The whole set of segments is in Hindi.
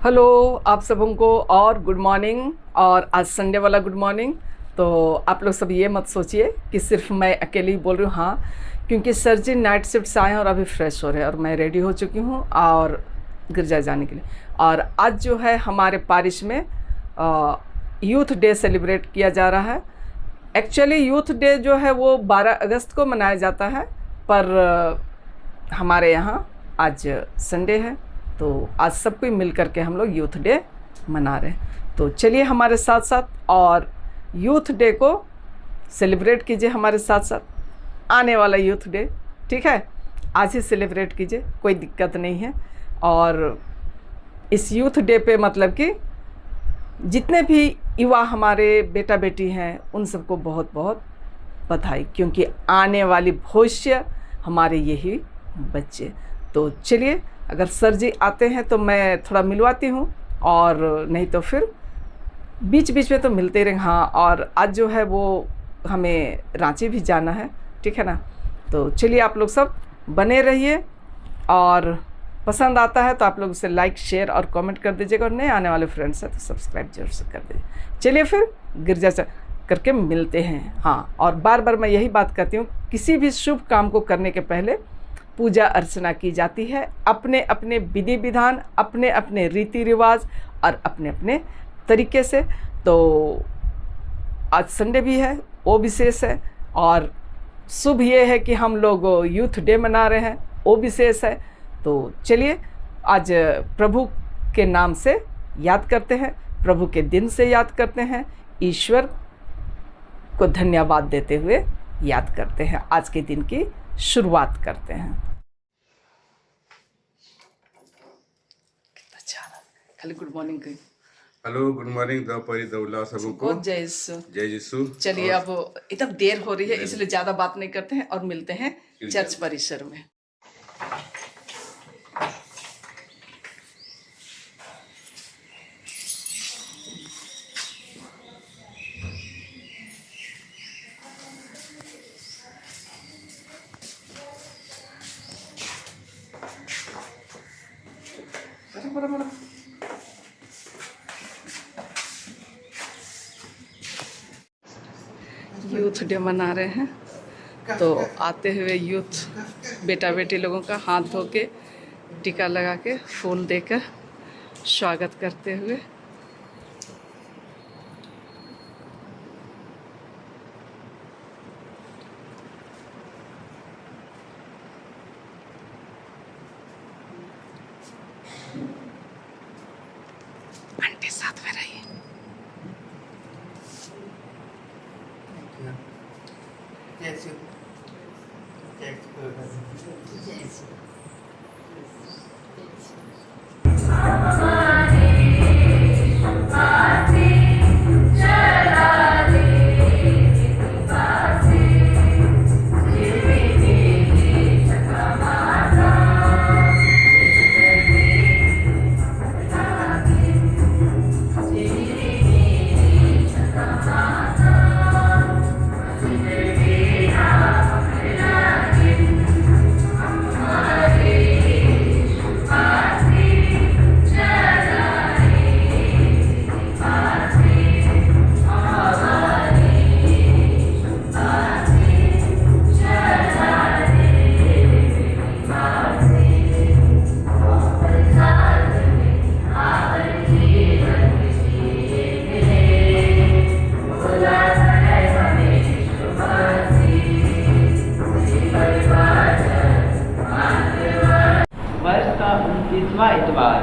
हेलो आप सबों को और गुड मॉर्निंग। और आज संडे वाला गुड मॉर्निंग। तो आप लोग सब ये मत सोचिए कि सिर्फ मैं अकेली बोल रही हूँ। हाँ, क्योंकि सर जी नाइट शिफ्ट से आए हैं और अभी फ्रेश हो रहे हैं और मैं रेडी हो चुकी हूँ और गिरजा जाने के लिए। और आज जो है हमारे पारिश में यूथ डे सेलिब्रेट किया जा रहा है। एक्चुअली यूथ डे जो है वो 12 अगस्त को मनाया जाता है, पर हमारे यहाँ आज संडे है तो आज सब कोई मिल करके हम लोग यूथ डे मना रहे हैं। तो चलिए हमारे साथ साथ और यूथ डे को सेलिब्रेट कीजिए हमारे साथ साथ। आने वाला यूथ डे ठीक है, आज ही सेलिब्रेट कीजिए, कोई दिक्कत नहीं है। और इस यूथ डे पे मतलब कि जितने भी युवा हमारे बेटा बेटी हैं उन सबको बहुत बहुत बधाई, क्योंकि आने वाली भविष्य हमारे यही बच्चे। तो चलिए, अगर सर जी आते हैं तो मैं थोड़ा मिलवाती हूँ, और नहीं तो फिर बीच बीच में तो मिलते रहेंगे। हाँ, और आज जो है वो हमें रांची भी जाना है, ठीक है ना। तो चलिए आप लोग सब बने रहिए, और पसंद आता है तो आप लोग उसे लाइक शेयर और कमेंट कर दीजिएगा, और नए आने वाले फ्रेंड्स हैं तो सब्सक्राइब जरूर से कर दीजिए। चलिए फिर गिरजा करके मिलते हैं। हाँ, और बार बार मैं यही बात कहती हूँ, किसी भी शुभ काम को करने के पहले पूजा अर्चना की जाती है, अपने अपने विधि विधान, अपने अपने रीति रिवाज और अपने अपने तरीके से। तो आज संडे भी है, वो विशेष है, और शुभ ये है कि हम लोग यूथ डे मना रहे हैं, वो विशेष है। तो चलिए आज प्रभु के नाम से याद करते हैं, प्रभु के दिन से याद करते हैं, ईश्वर को धन्यवाद देते हुए याद करते हैं, आज के दिन की शुरुआत करते हैं। कितना अच्छा रहा, खाली गुड मॉर्निंग कही। हेलो, गुड मॉर्निंग दौपहरी दौला सबको। जय यीशु। जय यीशु। चलिए अब इतना देर हो रही है इसलिए ज़्यादा बात नहीं करते हैं और मिलते हैं चर्च परिसर में। यूथ डे मना रहे हैं, तो आते हुए यूथ बेटा बेटी लोगों का हाथ धो के टीका लगा के फूल देकर स्वागत करते हुए। आंटी साथ में रहिए। इतवार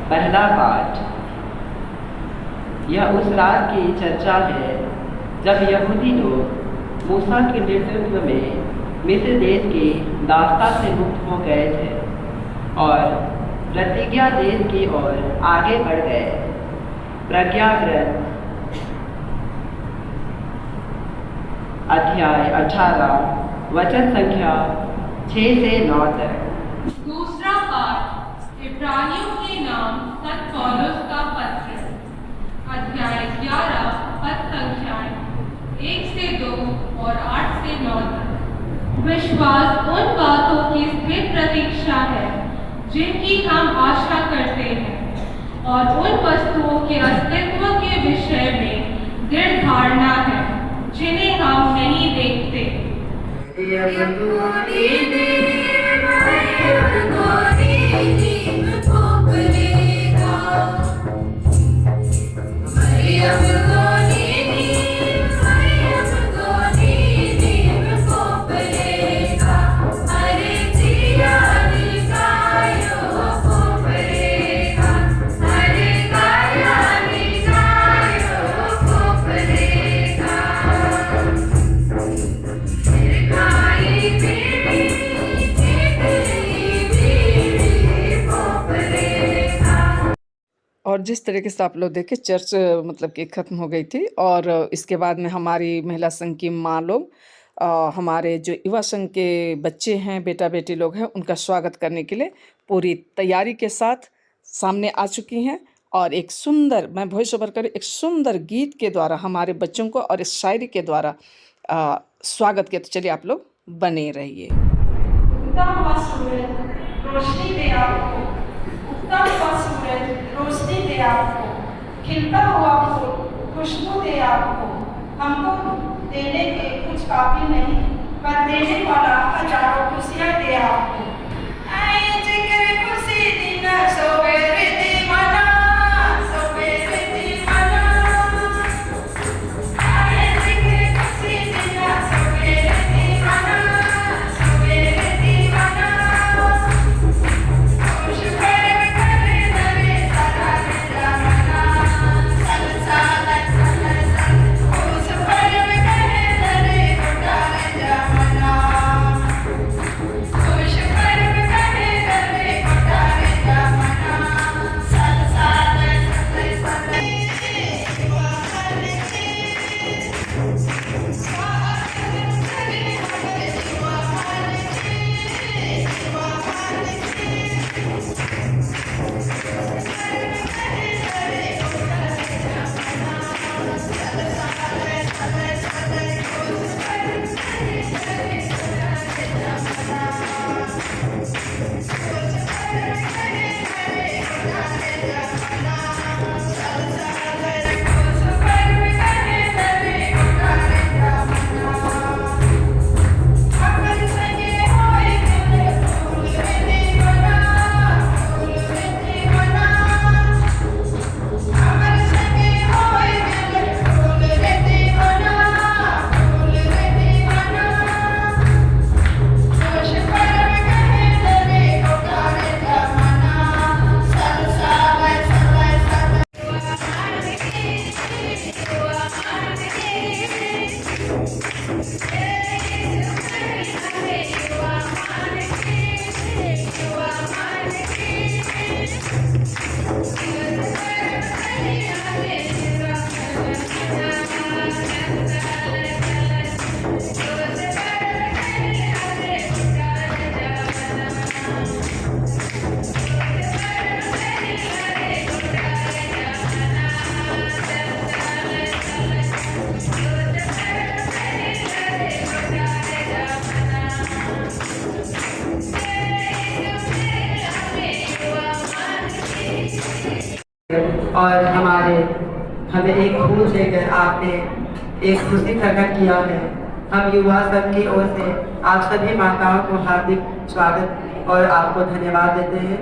पहला पाठ। यह उस रात की चर्चा है जब यहूदी लोग मूसा के नेतृत्व में मिस्र देश के दास्ता से मुक्त हो गए थे और प्रतिज्ञा देश की ओर आगे बढ़ गए। प्रज्ञा ग्रंथ अध्याय 18 वचन संख्या 6 से 9 तक। दूसरा पाठ इब्रानियों के नाम संत पौलुस का पत्र, अध्याय 11 पद संख्याएं 1 से 2 और 8 से 9 तक। विश्वास उन बातों की स्थिर प्रतीक्षा है जिनकी हम आशा करते हैं और उन वस्तुओं के अस्तित्व के विषय में दृढ़ धारणा है जिन्हें हम नहीं देखते। और जिस तरीके से आप लोग देखे चर्च मतलब कि ख़त्म हो गई थी और इसके बाद में हमारी महिला संघ की माँ लोग हमारे जो युवा संघ के बच्चे हैं बेटा बेटी लोग हैं उनका स्वागत करने के लिए पूरी तैयारी के साथ सामने आ चुकी हैं और एक सुंदर मैं वॉइस ओवर कर एक सुंदर गीत के द्वारा हमारे बच्चों को और इस शायरी के द्वारा स्वागत किया। तो चलिए आप लोग बने रहिए। उगता हुआ सूरज रोशनी दे आपको, उगता हुआ सूरज रोशनी दे आपको, खिलता हुआ फूल खुशबू दे आपको। हमको देने के कुछ काबिल नहीं पर देने वाला हजारों खुशियाँ दे आपको। आए जिक्र खुशी दिन सोवेरे दीवाना, सोवेरे दीवाना। आए जिक्र खुशी दिन सोवेरे दीवाना, सोवेरे दीवाना। खुश कर करे नरे सारा जमाना, सल साल सल सल। खुश कर करे नरे उतार जमाना, खुश कर करे नरे उतार जमाना, सल साल सल सल। वाहन के स्वागत करे हमारे वाहन के, वाहन के। अपन संगे होए फूल रे दीवाना, फूल रे दीवाना। अपन संगे होए फूल रे दीवाना, फूल रे दीवाना। खुश पर कहे नरे उतार जमाना, सल साल सल सल। वाहन के, वाहन और हमें एक फूल देकर आपने एक खुशी प्रकट किया है। हम युवा संघ की ओर से आप सभी माताओं को हार्दिक स्वागत और आपको धन्यवाद देते हैं।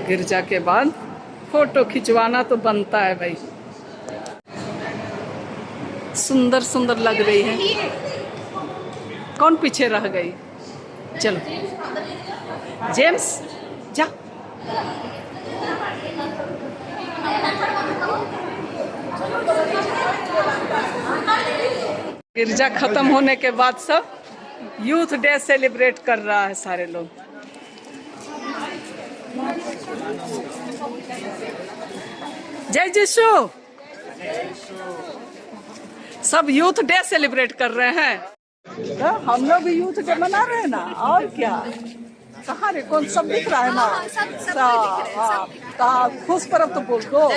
गिरजा के बाद फोटो खिंचवाना तो बनता है भाई। सुंदर सुंदर लग रही है। कौन पीछे रह गई? चलो जेम्स जा। गिरजा खत्म होने के बाद सब यूथ डे सेलिब्रेट कर रहा है सारे लोग। जय यीशु। सब यूथ डे सेलिब्रेट कर रहे हैं। तो हम लोग भी यूथ डे मना रहे हैं ना, और क्या। कहाँ रे, कौन सब दिख रहा है ना। खुश पर्व तो बोल दो।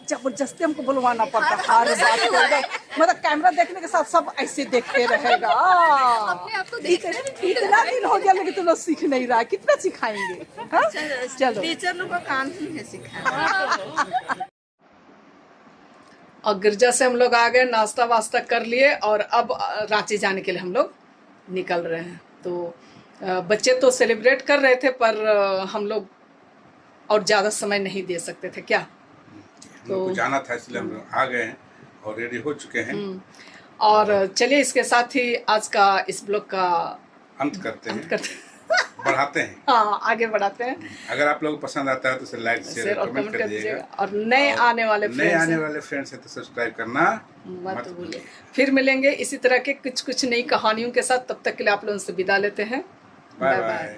जबरदस्ती हमको बुलवाना पड़ता है हर बात को। मतलब कैमरा देखने के साथ सब ऐसे देखते रहेगा। इतना दिन हो गया लेकिन तुम लोग सीख नहीं रहा है, कितना सिखाएंगे। हाँ? चलो, टीचर लोग का काम ही है सिखाना। और गिरजा से हम लोग आ गए, नाश्ता वास्ता कर लिए और अब रांची जाने के लिए हम लोग निकल रहे हैं। तो बच्चे तो सेलिब्रेट कर रहे थे पर हम लोग और ज़्यादा समय नहीं दे सकते थे क्या, तो जाना था इसलिए हम लोग आ गए हैं और रेडी हो चुके हैं। और चलिए इसके साथ ही आज का इस ब्लॉग का अंत करते हैं, बढ़ाते हैं। हाँ, आगे बढ़ाते हैं। अगर आप लोग पसंद आता है तो इसे लाइक शेयर और कमेंट कर दीजिएगा। और नए आने वाले फ्रेंड्स है तो सब्सक्राइब करना मत भूलिए। फिर मिलेंगे इसी तरह के कुछ नई कहानियों के साथ। तब तक के लिए आप लोगों से विदा लेते हैं। Bye bye.